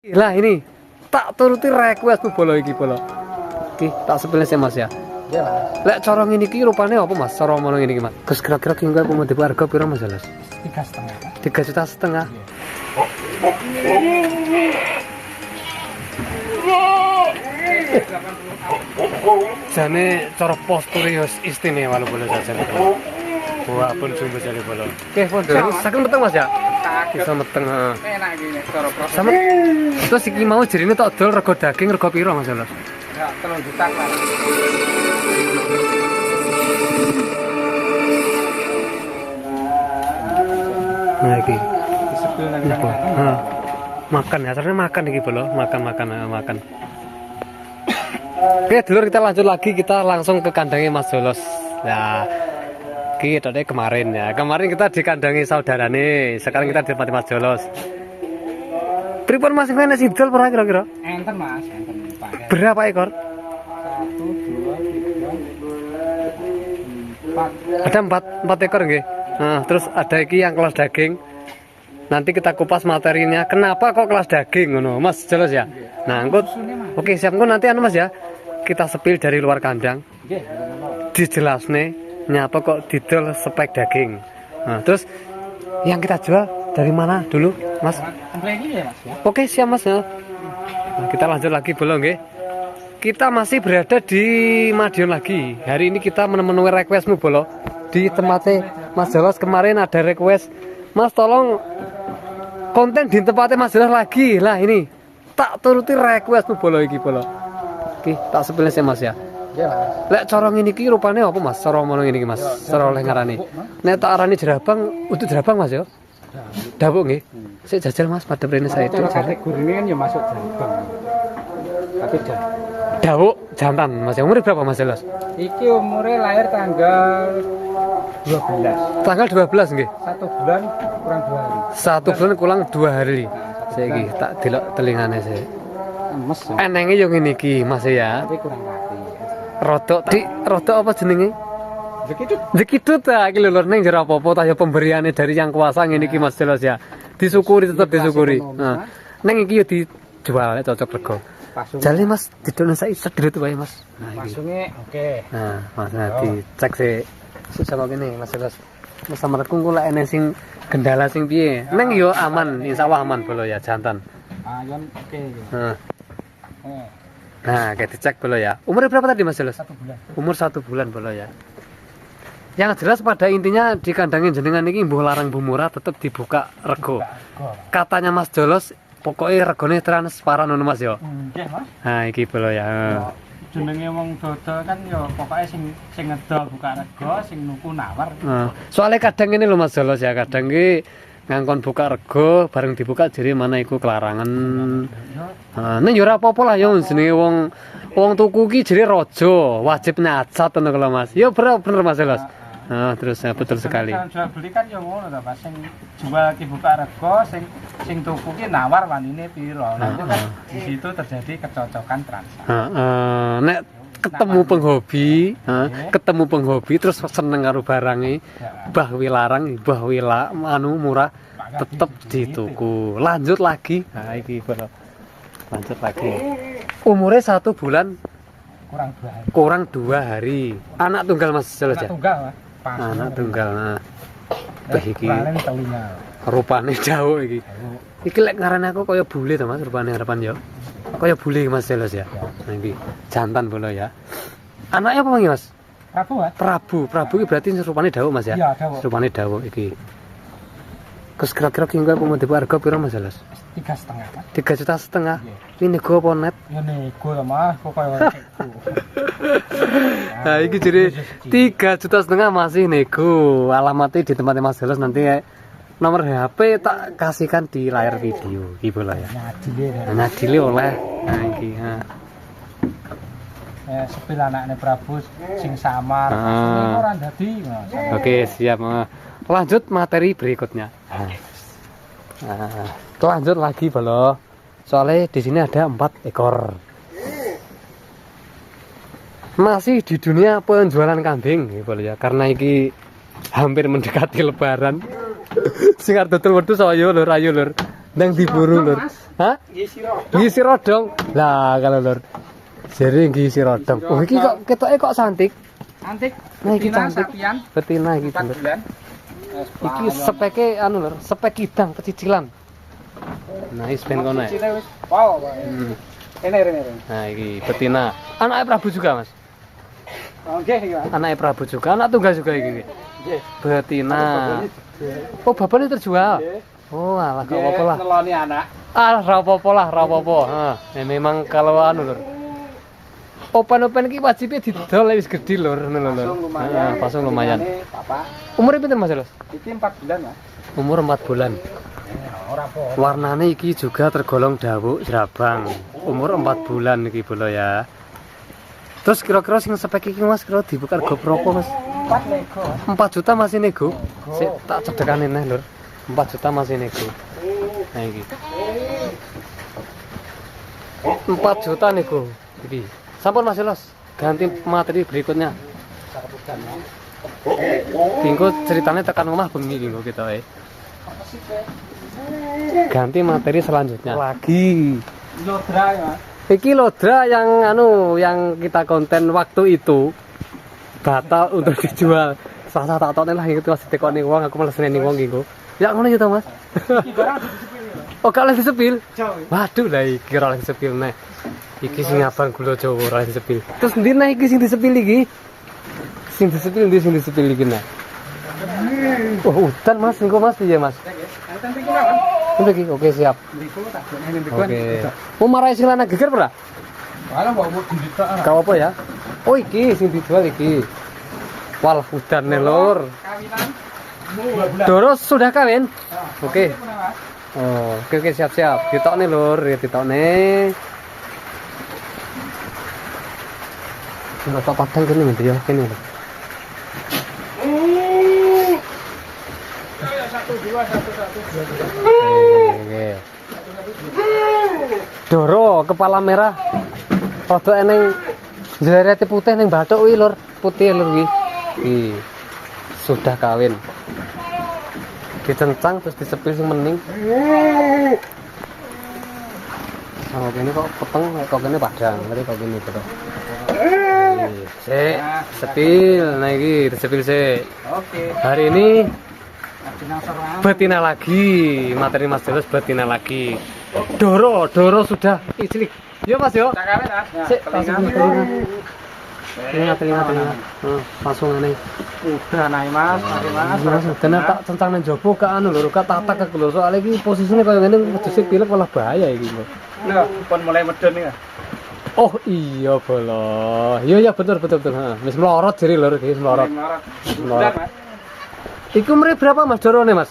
Lah ini tak turuti request bu bolo iki bolo. Iki tak sepele sih Mas ya. Iya, Mas. Lek cara ngene iki rupane apa Mas? Cara ngono ngene iki Mas. Gus kira-kira ki engko mau dibu harga piro Mas Jelas? 3,5. 3,5 juta. Jane cara posture yo istimewa lho bolo jajan. Wah pun sumber jane bolo. Oke, pun saken meteng Mas ya. Bisa meteng heeh. Enak iki nek cara proses. Sama terus iki mau jerine tok dol rego daging rego piro Mas Jelas? Ya 3 juta lah. Nah iki Disepil nang apa? nang. Makan ya, caranya makan iki bolo, makan. Oke, dulur kita lanjut lagi, kita langsung ke kandangnya Mas Jolos. Ya, kita deh kemarin ya. Kemarin kita di kandangi saudara nih, sekarang kita di tempat Mas Jolos. Pripun Mas ngene sidol pernah kira-kira? Enten Mas, enten pakai. Berapa ekor? 1 2 3 4. Ada empat ekor nggih. Nah, terus ada iki yang kelas daging. Nanti kita kupas materinya. Kenapa kok kelas daging ngono, Mas Jolos ya? Nah, engko oke, siap engko nanti anu Mas ya. Kita sepil dari luar kandang. Nggih, Dijelasne nyapa kok didol spek daging. Nah, terus yang kita jual dari mana dulu, Mas? Template ini ya, Mas ya. Oke, siap Mas ya. Nah, kita lanjut lagi belum nggih? Kita masih berada di Madiun lagi. Hari ini kita memenuhi requestmu bolo. Di tempatnya Mas Jolos kemarin ada request, Mas tolong konten di tempatnya Mas Jolos lagi. Lah ini tak turuti requestmu bolo iki bolo. Oke, tak sepele sih Mas ya. Iya, Mas. Lek cara ngene iki rupane apa Mas? Cara ngono ngene iki Mas. Cara oleh ngarani. Nek tak arani jerabang, untuk jerabang Mas ya. Dawuk nggih. Sik jajal Mas pada rene saya itu. Kategori ini kan ya masuk jambang. Tapi dah. Dawuk jantan Mas. Umur berapa Mas Jelas? Iki umurnya lahir tanggal 12. Tanggal 12 nggih. 1 bulan kurang 2 hari. 1 bulan kurang 2 hari. Saiki tak delok telingane sik. Emes ya. Enenge yo ngene iki Mas ya. Tapi kurang rapi. Rodok apa jenenge? Begitu. Dikidut ta iki lho lur ning jero apa-apa ta ya pemberiane dari yang kuasa ngene iki Mas Jelas ya. Disyukuri tetep disyukuri. Nah, ning iki yo dijual cocok rego. Jale Mas didol saiki sedherut wae Mas. Nah iki. Pasungnya oke. Nah, Mas nanti cek sik sama kene Mas Jelas. Mas samarku engko lek enek sing gendala sing piye. Ning yo aman, insyaallah aman bolo ya jantan. Ayon oke. Nah. Nah, kayak dicek bolo ya. Umurnya berapa tadi Mas Jelas? 1 bulan. Umur 1 bulan bolo ya. Yang jelas pada intinya di kandangin jenengan ini mbuh larang mbuh murah tetap dibuka rego. Katanya Mas Jolos pokoknya regone transparan ngono Mas yo. Nggih, Mas. Nah, iki bolo ya. Jenenge wong dodol kan ya pokoknya sing ngedol buka rego, sing nuku nawar. Soalnya kadang ini lho Mas Jolos ya, kadang iki ngangkon buka rego bareng dibuka jadi mana iku kelarangan. Nek yo ora apa-apa lah yo jenenge wong tuku ki jadi raja, wajib nyacat ngono lho Mas. Yo bener Mas Jolos. Nah, terus ya betul sekali. Jual beli kan ya ngono ta, Mas. Sing jual ki buka rego, sing tuku ki nawar wanine piro. Nah, itu kan di situ terjadi kecocokan transaksi. Nek ketemu penghobi terus seneng karo barange, mbah wi larang, mbah wi anu murah tetep dituku. Lanjut lagi. Nah, iki bolo. Lanjut lagi. Umurnya 1 bulan Kurang 2 kurang 2 hari. hari. Anak tunggal Mas Jelas ya? Tunggal, Mas. Anak tunggal. Nah. Iki Paling telunya. rupane jauh iki. Iki lek ngarane aku kaya bule to Mas rupane harapan yo. Kaya bule Mas Jelas ya. Nah iki jantan bolo ya. Anaknya apa iki Mas? Prabu, Mas. Prabu iki berarti rupane dawuh Mas ya? Iya, dawuh. Rupane dawuh iki. Terus kira-kira ki engko mau dibu harga piro Mas Jelas? 3,5, Mas. 3,5 juta. Ini nego apa net? Ya nego lah, Mas. Kok kaya gitu. Nah, iki jadi 3,5 juta masih nego. Alamatnya di tempatnya Mas Jelas nanti nomor HP tak kasihkan di layar video. Gitu lah ya. Nyadili oleh. Nah, iki. Sepil anaknya Prabu sing samar. Ora dadi. Oke, siap. Lanjut materi berikutnya. Lanjut lagi bolo. Soalnya di sini ada 4 ekor. Masih di dunia penjualan kambing bolo ya. Karena iki hampir mendekati lebaran. Sing arep dodol wedhus ayo lur. Nang diburu lur. Hah? Ngisi rodong. Lah kalau lur. Jere ngisi rodong. Oh iki kok ketoke kok cantik. Antik. Nah iki Betina cantik. sapian Betina iki 4 lur. bulan. Iki speke anu lur, spek kidang kecicilan. Nah, is ben kono ya. Wow. Ini. Nah, iki betina. Anaknya Prabu juga, Mas. Oke, iya. Anaknya Prabu juga, anak tunggal juga iki. Nggih. Betina. Oh, bapaknya terjual. Oh, alah gak apa-apa lah. Neloni anak. Ah, ra apa-apa lah, ra apa-apa. Heeh. Ya memang kalau anu lur. Open-open iki wajibnya didol wis gedhi lur, ngono lho. Heeh, pasung lumayan. Papa. Umure pinten Mas Los? Iki 4 bulan, Mas. Umur 4 bulan. Ora apa. Warnane iki juga tergolong dawuk jerabang. Umur 4 bulan iki bolo ya. Terus kira-kira sing spek iki Mas kira dibuka rego berapa Mas? 4 nego. 4 juta masih nego. Sik tak cedekane neh lur. 4 juta masih nego. Nah iki. 4 juta nego. Iki. Sampun Mas Los. Ganti materi berikutnya. Tingko ceritanya tekan omah bengi tingko kita ganti materi selanjutnya lagi. Lodra ya, Mas. Iki lodra yang yang kita konten waktu itu batal untuk dijual. Sasa tak tone lah itu masih tekoni wong aku males neni wong iku. Ya ngono gitu Mas. Iki barang disepil. Oh, gak lagi sepil. Jauh. Waduh lah iki ora lagi sepil neh. Iki sing abang gula Jawa ora disepil. Terus ndi neh iki sing disepil iki? Sing disepil iki nah. Oh, udan Mas, niku Mas piye Mas? Udah iki, oke siap. Oke. Mau marahi sing lanang geger ora? Walah mbok mau diditok. Gak apa ya? Oh iki sing dijual iki. Wal udan nih lur. Kawinan 2 bulan. Doros sudah kawin? Oke. Mas. Oh, oke siap. Ditokne lur, ya ditokne. Enggak tak padang kene ngendi ya, kene lho. Oke. Doro kepala merah. Rada eneng jelerete putih ning bathuk kuwi lur, putih lur kuwi. Iki sudah kawin. Ditencang terus disepil sing mening. Oh, kene kok peteng, kok kene padang, berarti kok kene betul. Sik, sepil, nah iki disepil sik. Oke. Hari ini Jenang serang. betina lagi, materi Mas Delos betina lagi. Doro sudah cilik. Yo Mas yo. Tak kawin, Mas. Sik, langsung telinga. Langsung ngene. Udah naik Mas, mari Mas. Mas, kena tak centang nang jopo ka anu lho, ka tak ke lho. Soale iki posisine koyo ngene wedhus pilek malah bahaya iki. Lho, pun mulai medun iki. Oh iya bolo. Iya betul. Heeh. Wis melorot jere lho iki, wis melorot. Bulan, Mas. Iku umure berapa Mas dorone Mas?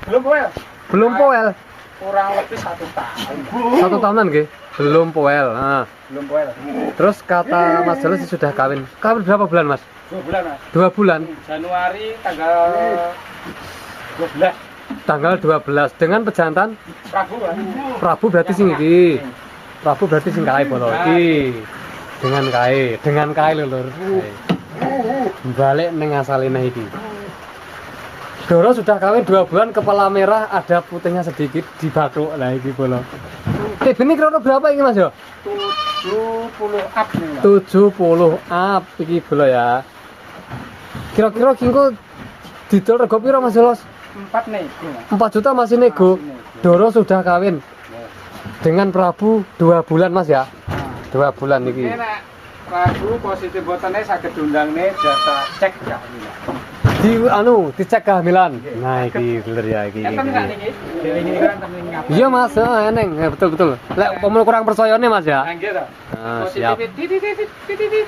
Belum poel. Belum poel. Kurang lebih 1 tahun. 1 tahunan nggih. Belum poel. Nah. Belum poel. Terus kata Mas Delos sudah kawin. Kawin berapa bulan Mas? 2 bulan, Mas. 2 bulan. Januari tanggal 12. Tanggal 12 dengan pejantan Rabu, Mas. Prabu berarti sing iki. Prabu berarti sing kae bolo iki. Dengan kae lho lur. Balik ning asaline iki. Doro sudah kawin 2 bulan, kepala merah, ada putihnya sedikit di bathuk. Lah iki bolo. Ini kira berapa ini Mas yo? 70 up nih, Mas. 70 up iki bolo ya. Kira-kira kingko didol rego piro Mas Delos? 4 nih, Mas. 4 juta masih nego. Doro sudah kawin. Dengan Prabu 2 bulan Mas ya. 2 bulan iki. Ini nek Prabu positif botone saged diundangne jasa cek ya. Dicek kehamilan. Nah, iki bener ya iki. Enten enggak niki? Ini kan temen ngapa? Iya Mas, eneng, betul. Lek pomel kurang percayane Mas ya. Nah, gitu. Ah, siap. Titit.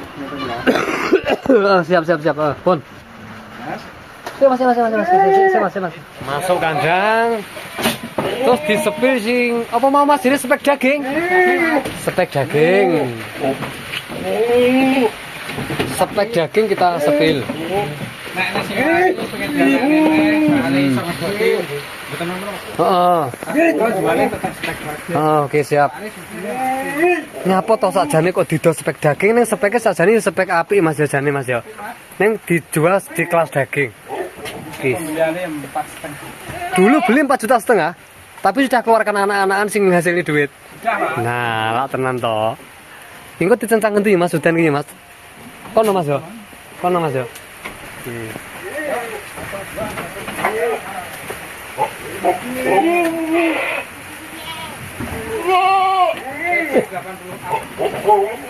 Siap. Pun. Mas. Mas. Masuk kandang. Terus disepil sing apa mau Mas ini spek daging? Spek daging. Spek daging kita sepil. Nek sing iki pengen jalan ale iso ngedoti. Mboten nomor. Heeh. Kalau jualnya tetap spek daging. Oh, oke siap. Nyapa to sakjane kok didol spek daging ning speknya sakjane spek apik Mas jane Mas ya. Ning dijual di kelas daging. Oke. Pembeliannya 4,5. Dulu beli 4,5 juta. Tapi sudah keluarkan anak-anakan sing ngasilin duit. Sudah, Mas. Nah, lak tenan to. Engko dicencang ngendi Mas udan iki Mas? Kono Mas yo. Kono Mas yo.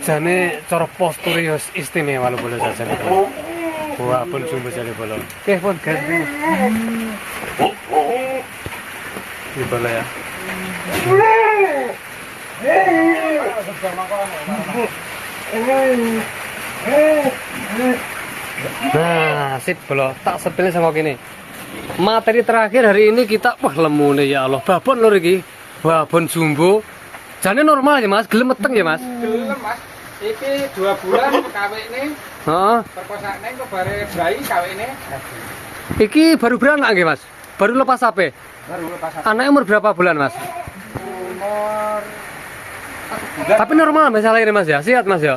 Jane cara postur yo istimewa lho bolo jajan itu. Wah, pun sumber jane bolo. Oke, pun gas dulu. Ini bolo ya. Nah, sip bolo. Tak sepele sama gini. Materi terakhir hari ini kita wah lemune ya Allah. Babon lho iki. Babon jumbo. Jane normal ya Mas, gelem meteng ya Mas. Gelem, Mas. Iki 2 bulan kawine. Heeh. Perkosane kok bare bayi kawine. Iki baru beranak nggih Mas? Baru lepas HP? Baru lepas Anaknya umur berapa bulan Mas? umur 1 bulan. Tapi normal masalah ini Mas ya? Sehat Mas ya?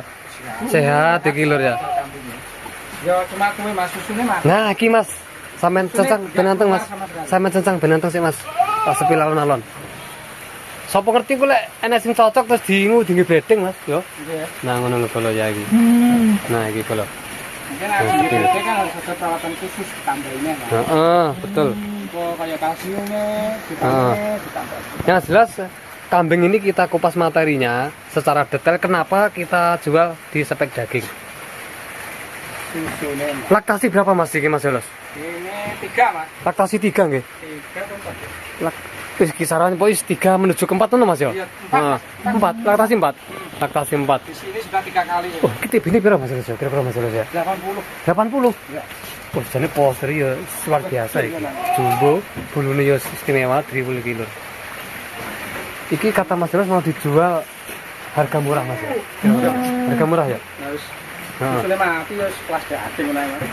Sehat iki lur ya. Ya cuma kuwi Mas susune Mas. Nah, iki Mas. Sampeyan cencang benanteng Mas. Sampeyan cencang benanteng sih Mas. Tak sepi alon-alon. Sopo ngerti ku lek enek sing cocok terus diingu dingi bedeng Mas, yo. Nggih. Nah, ngono lho kalo ya iki. Nah, iki kalo. Mungkin harus kan harus ada perawatan khusus tambahinnya Mas. Heeh, betul. Kok kayak kalsiumnya ditambah. Yang jelas kambing ini kita kupas materinya secara detail kenapa kita jual di spek daging. Susune Mas. Laktasi berapa Mas iki Mas Yolos? Ini 3 Mas. Laktasi 3 nggih. 3 atau 4? Wis kisaran pois 3 menuju ke 4 ngono Mas yo. Iya, Heeh. 4, laktasi 4. Laktasi 4. Di sini sudah 3 kali ya. Oh, kita ini berapa Mas Yolos? Kira-kira Mas Yolos ya? 80. 80. Ya. Oh, jane poster ya luar biasa iki. Jumbo, bulune ya istimewa 30 kilo. Iki kata Mas Yolos mau dijual harga murah Mas ya. Kira-kira harga murah ya? Harus Heeh. susune mati ya kelas daging ngono Mas.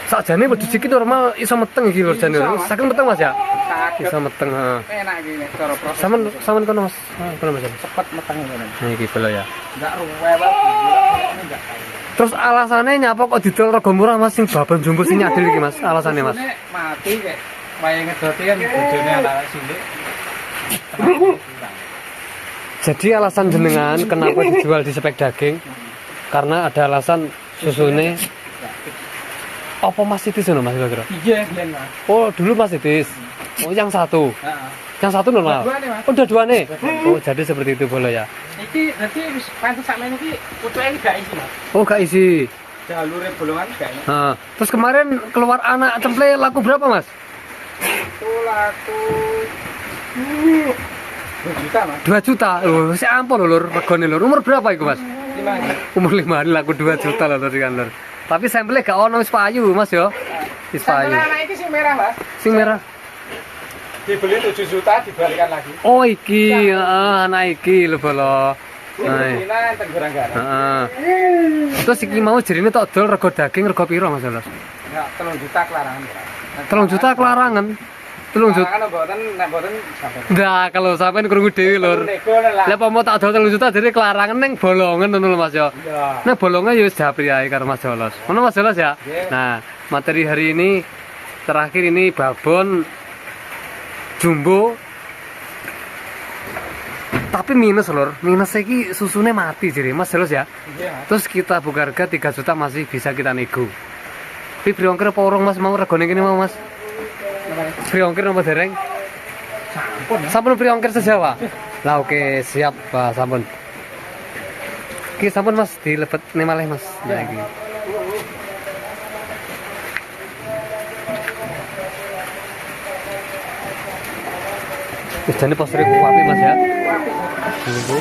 Sakjane wedhus iki normal iso meteng iki lho jane. Saken meteng Mas ya? Kaget. Iso meteng, heeh. Enak iki nek cara proses. Sampeyan kono Mas. Kono Mas. Cepet meteng ngono. Nah iki belo ya. Enggak ruwet ini enggak. Terus alasannya nyapa kok didol rega murah Mas sing babon jumbo sing nyadil iki Mas? Alasannya Mas. Susune mati kayak wayahe ngedoti kan bojone anak cilik. Jadi alasan jenengan kenapa dijual di spek daging? Karena ada alasan susune apa Mas Titis ngono Mas kira-kira? Iya, biyen Mas. Oh, dulu Mas Titis. Oh, yang satu. Heeh. Yang satu normal. Dua nih, Mas. Oh, udah dua nih. Oh, jadi seperti itu bolo ya. Iki dadi wis pantes sakmene iki putuke iki gak isi Mas. Oh, gak isi. Jalure bolongan gak isi. Nah, terus kemarin keluar anak cemple laku berapa Mas? Itu laku 2 juta Mas. 2 juta. Oh, si ampun lho lur, regane lur. Umur berapa iku Mas? 5. Umur 5 hari laku 2 juta lho lur kan lur. Tapi sampelnya gak ono wis payu Mas yo. Wis payu. Anak iki sing merah Mas. Sing merah. Dibeli 7 juta dibalikan lagi. Oh, iki, anak iki lho bolo. Nah, Dina enten garang-garang. heeh. Terus iki mau jerine tok dol rego daging rego piro Mas Yolos? Ya 3 juta kelarangan. 3 juta kelarangan. 3 juta. Kan mboten nek mboten sampai. Nah, kalau sampean krungu dhewe lur. Nego lah. Lah mau tak dol 3 juta jadi kelarangan ning bolongan ngono lho Mas yo. Ya. Nah, bolongan ya wis japri ae karo Mas Yolos. Ngono Mas Yolos ya. Nggih. Nah, materi hari ini terakhir ini babon jumbo tapi minus lur. Minus iki susune mati jadi Mas Yolos ya. Iya Mas. Terus kita buka harga 3 juta masih bisa kita nego. Tapi free ongkir apa urung Mas mau regane kene mau Mas? Free ongkir apa dereng? Sampun free ongkir sejawa. Lah oke, siap Pak, sampun. Iki sampun Mas dilebet ne malih Mas. Nah iki. Wis jane postere kuwi Mas ya. Nunggu.